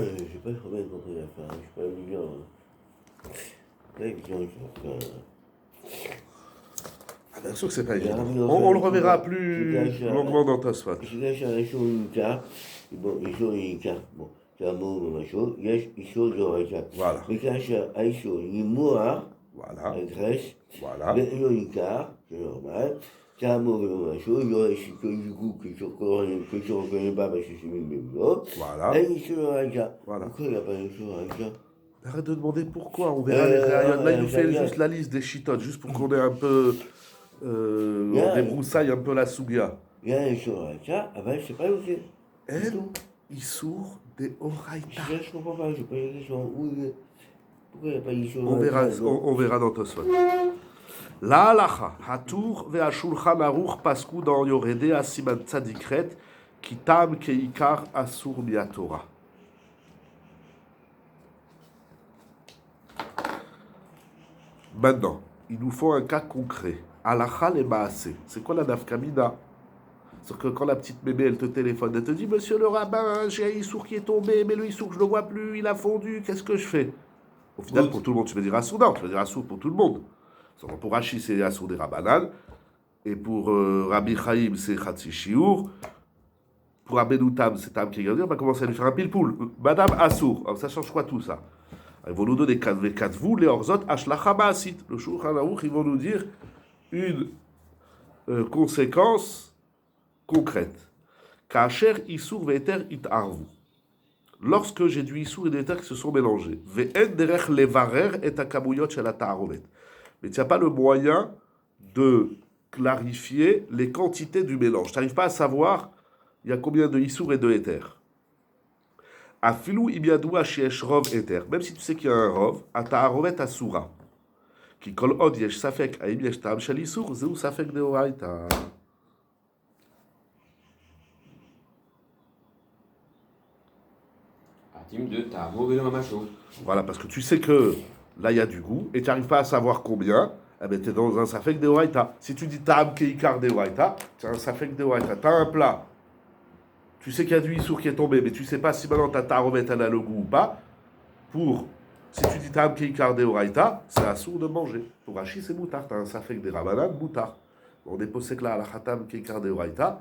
pas combien de compris la fin, je suis pas évident. Là, évident, je vais faire.
Ah, bien sûr que c'est pas évident.
Rabbi
On le
Yochanan,
reverra
tu
plus
caches,
longuement dans Tosfot.
Je cache un jour une carte. Bon, il joue une carte. Bon, c'est un mot, machin. Il joue dans une carte.
Voilà.
Mais cache un jour, il mourra,
Voilà.
la Grèce.
Voilà.
Mais il y a une carte, c'est normal. C'est un mot, machin. Il y a ici que du coup que je reconnais pas parce que c'est une même mot.
Voilà.
Et il joue dans une carte.
Voilà.
Pourquoi il n'y a pas une chose dans une carte?
Arrête de demander pourquoi, on verra les réayotes. Là, il nous fait juste la liste des chitotes, juste pour qu'on ait un peu. On débroussaille un peu la sougia.
Il y a une chose dans une carte, ah ben je sais pas où c'est. C'est
En
tout.
Issour de Oraita.
Je comprends pas, je pose la question. Où il est? Pourquoi il n'y a pas une chose
On verra dans Tosfot. La halacha, hatour ve'ashulchan aruch pasku dans Yoredé asiman tzadikret, kitam keikar asur miatora. Maintenant, il nous faut un cas concret. Halacha le maaseh. C'est quoi la nafkamina? C'est que quand la petite bébé, elle te téléphone, elle te dit, monsieur le rabbin, j'ai un issour qui est tombé, mais le issour, je ne le vois plus, il a fondu, qu'est-ce que je fais? Au final, pour tout le monde, tu vas dire assour. Non, tu vas dire assour pour tout le monde. Pour Rashi, c'est assour des rabbanan. Et pour Rabbi Chaim, c'est Chatsi Shiur. pour Abedou Tam, c'est Tam qui est gardé, on va commencer à lui faire un pile-poule. Madame Assour, alors ça change quoi tout ça? Ils vont nous donner Katvou, les Orzot, Ashlacha Maasit. Le Shulchan Aruch, ils vont nous dire une conséquence concrète. Kacher Issour Ve'eter It'arvu. Lorsque j'ai du Issour et des Eter qui se sont mélangés. Ve'en derech levarer et akamouyot shel ha'ta'arovet. Mais il n'y a pas le moyen de clarifier les quantités du mélange. Tu n'arrives pas à savoir il y a combien de Issour et de Eter. Afilou ibiadoua sheesh rov Eter. Même si tu sais qu'il y a un rov, ha'ta'arovet asura. Ki kol od yesh safek ha'im yesh ta'am shel Issour, zeu safek deoraita.
Team de ta mauvaise mamacho.
Voilà, parce que tu sais que là, il y a du goût, et tu n'arrives pas à savoir combien, eh ben, tu es dans un safek de Waïta. Si tu dis Ta'am Keikar de Waïta, c'est un safek de Waïta. Tu as un plat, tu sais qu'il y a du Issour qui est tombé, mais tu ne sais pas si maintenant ta Ta'arovet elle a le goût ou pas. Si tu dis Ta'am Keikar de Waïta, c'est assour de manger. Pour Rashi, c'est moutard. Tu as un safek de Rabanan, moutard. On dépose là à la Khatam Keikar de Waïta.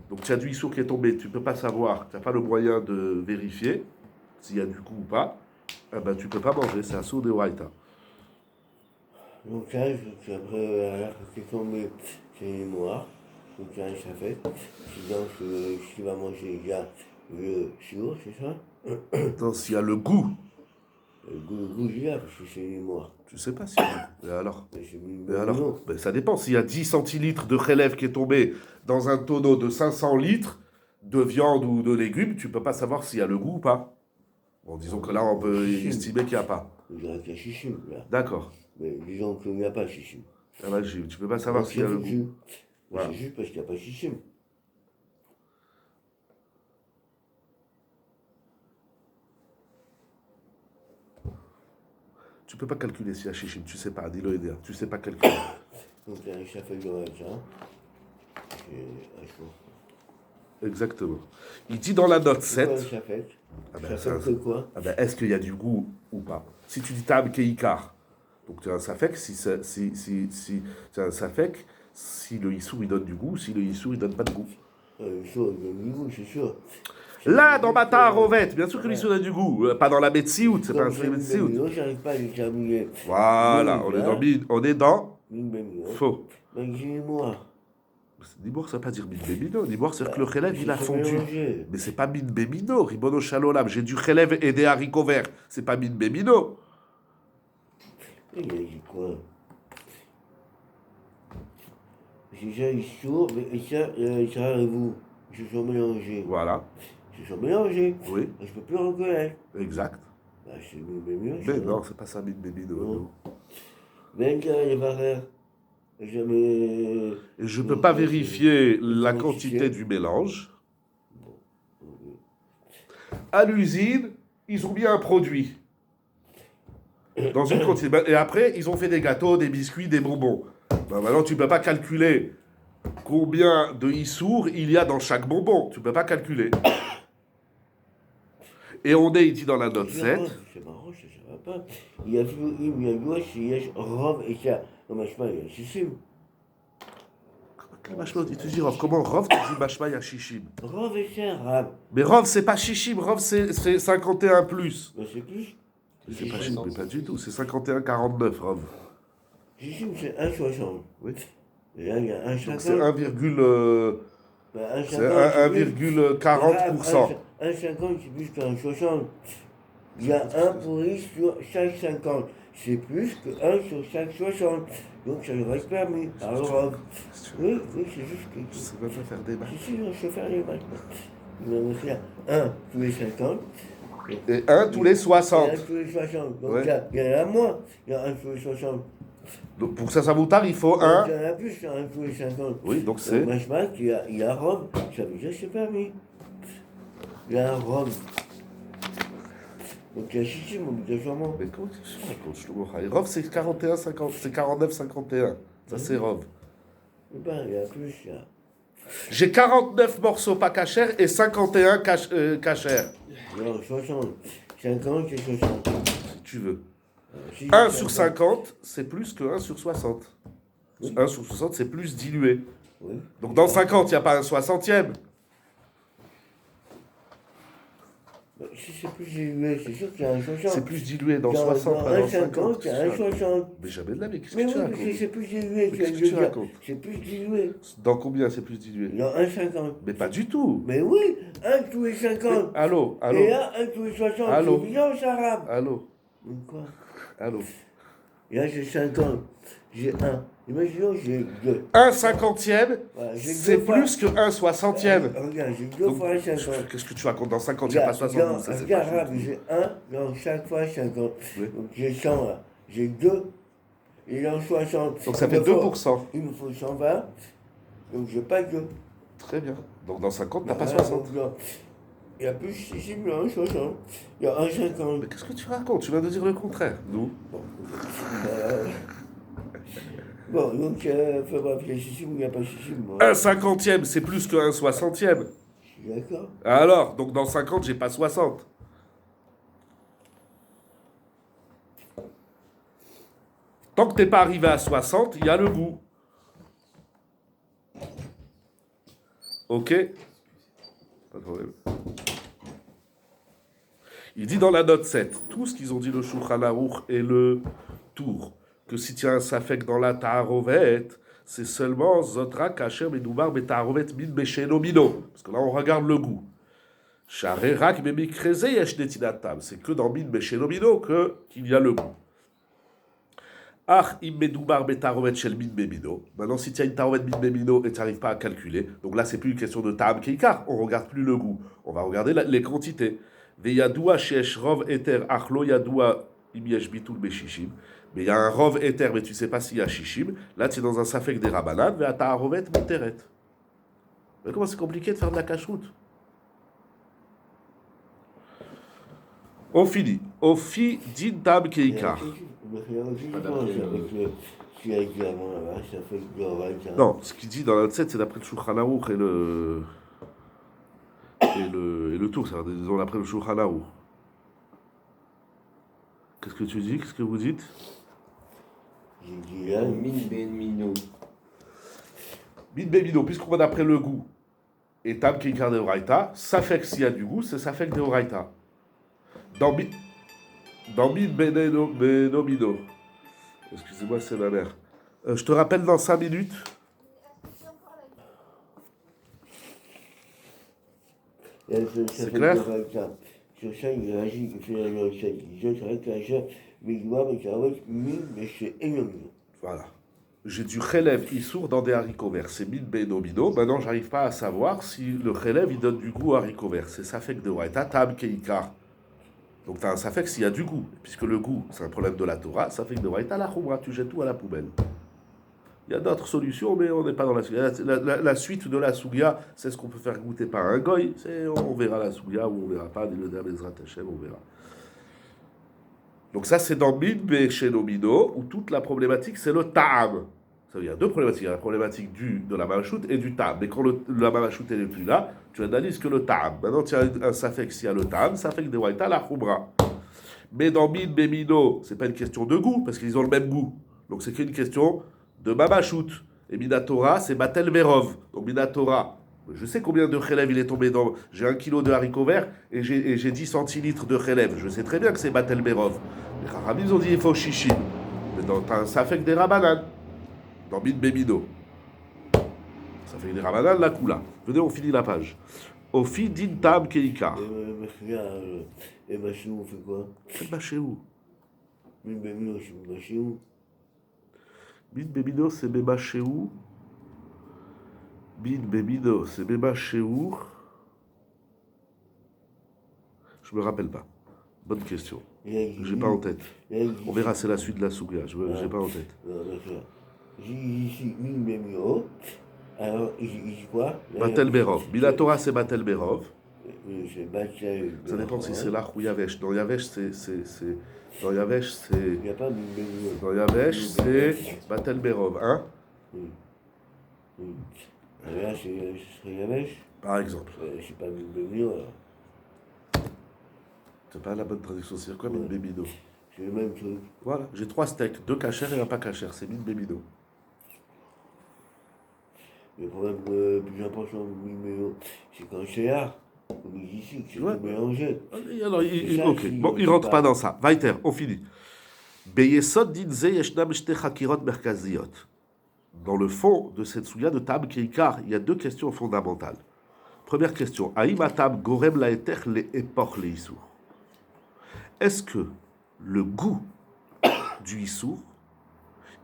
Donc tu as du Issour qui est tombé, tu ne peux pas savoir, tu n'as pas le moyen de vérifier s'il y a du goût ou pas, eh ben, tu ne peux pas manger, c'est un sourd de Waïta.
Donc là, après, alors que c'est tombé, c'est les noirs. Donc là, ça fait. Donc, ce qui va manger, il y a le sourd, c'est ça?
Attends, s'il y a le goût.
Le goût, il y a, parce que c'est les noirs.
Tu ne sais pas s'il y a le goût. Et alors?
Mais alors
ben, ça dépend. S'il y a 10 centilitres de relève qui est tombé dans un tonneau de 500 litres de viande ou de légumes, tu ne peux pas savoir s'il y a le goût ou pas. Bon, disons que là, on peut estimer qu'il n'y a pas.
Je dirais qu'il y a chichim, là.
D'accord.
Mais disons qu'il n'y a pas chichim.
Ah ben, tu ne peux pas savoir s'il y a le goût.
Voilà. C'est juste parce qu'il n'y a pas chichim.
Tu ne peux pas calculer s'il y a chichim. Tu ne sais pas. Dis-le, Edea. Tu ne sais pas calculer.
Donc, il y a un chafel de Raja.
Exactement. Il dit dans la note 7.
Ah ben, c'est quoi?
Ah ben, est-ce qu'il y a du goût ou pas? Si tu dis Ta'am Keikar, donc tu as un safek, si tu as un safek, si le Issour il donne du goût, si le Issour il donne pas de goût.
Issour il donne du goût, c'est sûr.
Là, dans ma Ta'arovet, bien sûr que l'Issour donne du goût, pas dans la Metsiout, c'est pas un Metsiout.
Non, j'arrive pas à déterminer.
Voilà, on est dans faux.
Mais dis-moi.
Nibour, ça ne veut pas dire min bémino. Nibour, c'est que le relève, il a fondu. Mais c'est pas min bémino. Ribono Shalom, j'ai du relève et des haricots verts. C'est pas min bémino.
Il a dit quoi? C'est ça, Issour, mais ça, vous, ils se sont mélangés.
Voilà.
Ils se sont mélangés.
Oui.
Je ne peux plus reconnaître.
Exact.
Bah, c'est min bémino.
Mais non, c'est pas ça min bémino.
Même les barrières.
Et je ne peux pas vérifier la quantité du mélange. À l'usine, ils ont mis un produit. Dans une quantité. Et après, ils ont fait des gâteaux, des biscuits, des bonbons. Ben maintenant, tu ne peux pas calculer combien de Issour il y a dans chaque bonbon. Tu ne peux pas calculer. Et on est ici dans la note 7.
C'est marrant, ça ne va pas. Il y a gauche, il y a Rov et ça. Non, mais je sais pas, il y a Shishim.
Quel machma, tu te dis Rov? Comment Rov, tu dis machma, il y a Shishim?
Rov et ça, Rab.
Mais Rov, c'est pas Shishim. Rov, c'est 51 plus.
Mais c'est plus.
C'est pas Shishim, mais pas du tout. C'est 51,49, Rov.
Shishim, c'est 1,60.
Oui.
Et là, il y a 1,50.
Donc c'est 1,40%.
1,50, c'est plus qu'un 60. Il y a 1 pourri sur chaque 50. C'est plus que 1 sur chaque 60. Donc ça devrait être permis par le Rov. Oui, c'est juste que.
Je sais pas faire des maths.
Si, je sais faire les maths. Il va me faire 1 tous les 50.
Et 1 tous les 60.
Et 1 tous les 60. Donc
Ouais.
il y en a moins. Il y a 1 tous les 60.
Donc pour que ça vous tarde, il faut
Il
1.
y en a plus, il y a 1 tous les 50.
Oui, donc c'est.
Donc, moi, il y a Rov, ça veut dire que c'est permis. Il y a un Rov. Donc il y a Shishim obligatoirement.
Mais comment tu racontes, Shlomo Chai? Rov, c'est 41,50. C'est 49,51. Ça, c'est Rov.
Eh ben, il y a plus, il y a.
J'ai 49 morceaux pas cachers et 51 cachers.
Non, 60. 50 et 60.
Si tu veux.
Si
1 sur 50, c'est plus que 1 sur 60.
Oui.
1 sur 60, c'est plus dilué.
Oui.
Donc dans 50, il n'y a pas un 60e.
Bah, si c'est plus dilué, c'est sûr qu'il y a un 60.
C'est plus dilué dans
Dans
60, pas
un
dans 50.
50, il y a un 60.
Mais jamais de la vie, qu'est-ce
Mais
que
oui,
tu
parce que
racontes?
c'est plus dilué,
Mais
tu viens
qu'est-ce
de
que
le
tu
dire.
racontes?
C'est plus dilué.
Dans combien c'est plus dilué?
Dans un 50.
Mais pas du tout.
Mais oui, un tous les
Mais,
50.
allô,
Et
allô,
là, un tous les 60.
Allô.
C'est évident, ça arabe.
allô,
Mais quoi?
allô.
Et là, j'ai 50. J'ai un. Imaginons, j'ai deux.
Un cinquantième,
Voilà, j'ai
c'est
deux fois.
plus que un soixantième.
Regarde, j'ai deux
Donc,
fois 50.
qu'est-ce que tu racontes dans 50, il n'y a pas
Regarde,
72, ça c'est
regarde,
pas
arabe,
juste.
j'ai un dans chaque fois 50.
Oui.
Donc j'ai 100 là. J'ai deux. Et dans 60.
Donc ça
il
fait
me faut-
2%.
Il me faut 120. Donc j'ai pas deux.
Très bien. Donc dans 50, t'as pas
Voilà,
60.
donc là, il y a plus ici, mais un 60. Il y a un 50.
Mais qu'est-ce que tu racontes? Tu viens de dire le contraire. Nous.
Bon, donc, faut voir, il y a ici ou il n'y a pas ici, moi.
Un cinquantième, c'est plus qu'un soixantième.
Je suis d'accord.
Alors, donc dans 50, j'ai pas 60. Tant que t'es pas arrivé à 60, il y a le goût. Ok? Pas de problème. Il dit dans la note 7, tout ce qu'ils ont dit le Shulchan Aruch et le Tour, que si tu as un safek dans la ta'arovet, c'est seulement Zotra Kacher Medoubar Beta'arovet Min Besheno Mino. Parce que là, on regarde le goût. Sharerak Bemikreze Yesh Netinatam. C'est que dans Min Besheno Mino qu'il y a le goût. Ach im medoubar betarovet shel min bemino. Maintenant, si tu as une tarovet min bemino et tu n'arrives pas à calculer, donc là, c'est plus une question de ta'am keikar. On regarde plus le goût. On va regarder les quantités. Veyadoua sheesh rov eter ach lo yadoua im yesh bitul beshishim. Mais il y a un rov eter, mais tu ne sais pas s'il y a shishim. Là, tu es dans un safek des rabanan, veya ta'arovet muteret. Mais comment c'est compliqué de faire de la cacheroute? On finit. Ofi din ta'am keikar. Non, ce qu'il dit dans la 7, c'est d'après le Shulchan Aruch et le Tour, c'est disons d'après le Shulchan Aruch. Qu'est-ce que tu dis? Qu'est-ce que vous dites?
J'ai dit là,
Min ben mino.
Min bemino, puisqu'on va d'après le goût, et tam keikar de Oraita, ça fait que s'il y a du goût, c'est ça fait que de Oraita. Dans min benomino. Excusez-moi, c'est ma mère. Je te rappelle dans 5 minutes. C'est clair?
Sur ça, il réagit, il fait la recette. Je serais caché, mais il doit me faire mille, mais c'est énorme.
Voilà. J'ai du chélève issour dans des haricots verts. C'est min benomino. Maintenant, j'arrive pas à savoir si le chélève, il donne du goût aux haricots verts. C'est ça fait que de Waïta, tam keikar. Donc, tu as un safek s'il y a du goût. Puisque le goût, c'est un problème de la Torah, ça fait que de Waïta, la choumra, tu jettes tout à la poubelle. Il y a d'autres solutions, mais on n'est pas dans la sugia. La suite de la sugia, c'est ce qu'on peut faire goûter par un goy. On verra la sugia ou on verra pas, le Bezrat Hashem, on verra. Donc ça, c'est dans Min Besheno Mino, où toute la problématique, c'est le ta'am. Ça veut dire, il y a deux problématiques. Il y a la problématique de la marachoute et du ta'am. Mais quand la marachoute n'est plus là, tu analyses que le ta'am. Maintenant, tu as un safek s'il y a le ta'am, safek de waïta, la choumra. Mais dans Min Bemino, c'est pas une question de goût, parce qu'ils ont le même goût. Donc c'est qu'une question de mamachout. Et Minatora, c'est Batel Verov. Donc Minatora, je sais combien de chélève il est tombé dans. J'ai 1 kilo de haricots verts et j'ai 10 centilitres de chélève. Je sais très bien que c'est Batel Verov. Les Chachamim, ils ont dit il faut chichi. Mais t'as un safek des rabanan. Dans Min Bemino. Ça fait des rabanan, la koula. Venez, on finit la page. Ofi din tam keikar.
Et Machou, on fait quoi?
C'est Machéou.
Mille Bemino, c'est Machou.
Min Bemino, c'est Machéou. Min Bemino, c'est Machéou. Je me rappelle pas. Bonne question. J'ai pas en tête. On verra, c'est la suite de la souga. J'ai pas en tête.
J'ai ici Mille Bemino. Alors, il dit quoi?
Batel Berov. Minatora, c'est Batel Berov.
C'est Batel.
Ça dépend si c'est l'Ach ou Yavesh. Dans Yavesh, dans Yavesh, c'est.
Il n'y a pas Mille Bemino.
Dans Yavesh, c'est Batel Berov. Hein?
Oui. Là, ce serait Yavesh.
Par exemple.
C'est pas Mille Bemino, alors.
C'est pas la bonne traduction. C'est quoi, Min Bemino?
C'est le même truc.
Voilà. J'ai 3 steaks. 2 cachers et un pas cacher. C'est Min Bemino.
Le problème le plus important de Mille Bemino, c'est quand c'est là. Comme ici, que c'est
Ouais.
mélangé.
Alors,
C'est ça,
ok,
si,
bon, il
c'est
rentre
pas-
pas dans ça. Weiter, on finit. Beyesod din ze yeshnam shte chakirot merkaziyot. Dans le fond de cette souya de Tam Keikar, il y a deux questions fondamentales. Première question, Aïm atam gorem laeter le epor le issour. Est-ce que le goût du issour,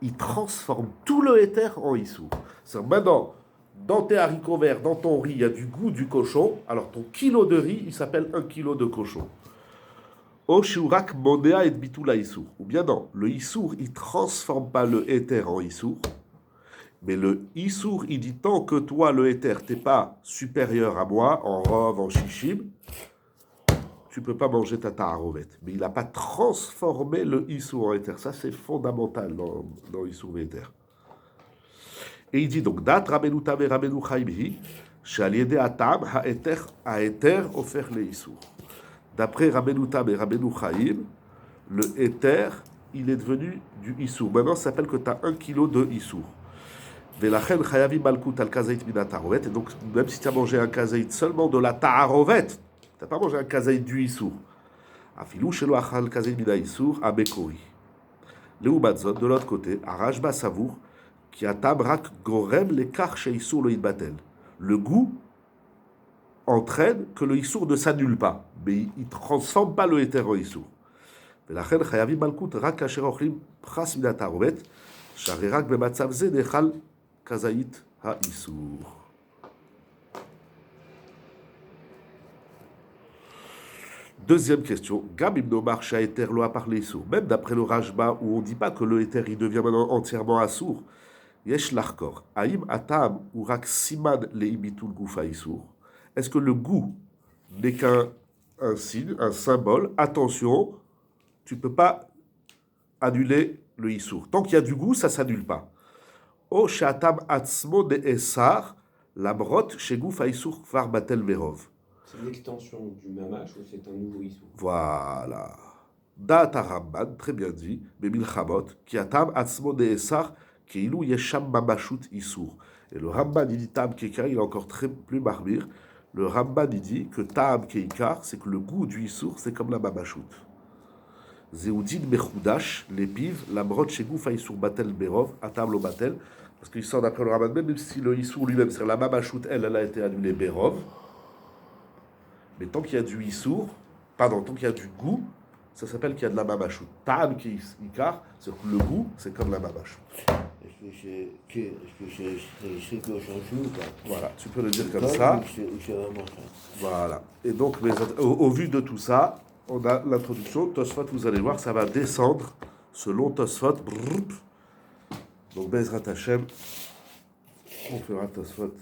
il transforme tout le éther en issour? C'est maintenant, dans tes haricots verts, dans ton riz, il y a du goût du cochon. Alors ton kilo de riz, il s'appelle 1 kilo de cochon. O shiurak monea et bitula issour. Ou bien non, le issour, il transforme pas le éther en issour. Mais le issour, il dit tant que toi, le éther, t'es pas supérieur à moi, en rov, en chichim, tu peux pas manger ta taharovet. Mais il n'a pas transformé le issour en éther. Ça, c'est fondamental dans issour et éther. Et il dit donc, dat rabenu tam et rabenu chaim hi, shal yede atam ha-éther offert le issour. D'après rabenu tam et rabenu chaim, le éther, il est devenu du issour. Maintenant, ça s'appelle que tu as 1 kilo de issour. Et donc, même si tu as mangé un kazaït seulement de la ta'arovet, tu n'as pas mangé un kazaït du issour. Afilou shelo achal kazaït mina issour abekori. Léoumatzot, de l'autre côté, Arashba savour, qui a tabrak gorem l'écart chez issour le idbatel. Le goût entraîne que le issour ne s'annule pas, mais il ne transforme pas le éther en issour. ולכן חייבים מלכות רק כאשר אוכלים פרס מן התערובת, שהרי רק במצב זה נאכל כזית האיסור. Deuxième question, Gam ibn Omar Shaeter lo a parlé issour. Même d'après le Rajba, où on ne dit pas que le éther il devient maintenant entièrement assour, Yesh l'arkor. Aïm atam ou rak siman le ibitul goufa issour. Est-ce que le goût n'est qu'un signe, un symbole? Attention, tu ne peux pas annuler le issour. Tant qu'il y a du goût, ça ne s'annule pas. O shatam atzmo de esar, la brotte chez goufa issour kvar batel verov.
C'est une extension du mamash ou c'est un nouveau issour?
Voilà. Da'at Ramban, très bien dit, Bemilchamot, qui a tam atzmo de esar, qui ilou yesham mamashut issour. Et le Ramban, il dit tam keikar, il est encore très plus barbire. Le Ramban, il dit que tam keikar, c'est que le goût du issour, c'est comme la mamashut. Zeoudin mechoudash, l'épive, la brotte chez goufa issour batel berov, atam lo batel, parce qu'il sort d'après le Ramban, même si le issour lui-même, c'est la mamashut, elle a été annulée berov. Mais tant qu'il y a du issour, pardon, tant qu'il y a du goût, ça s'appelle qu'il y a de la mamashut. Ta'am qui ikar, c'est que le goût, c'est comme la mamashut.
Est-ce que c'est cochon ou pas?
Voilà, tu peux le dire comme ça.
Ou c'est vraiment ça?
Voilà. Et donc, au vu de tout ça, on a l'introduction. Tosfot, vous allez voir, ça va descendre selon Tosfot. Donc, Bezrat Hashem, on fera Tosfot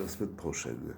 la semaine prochaine.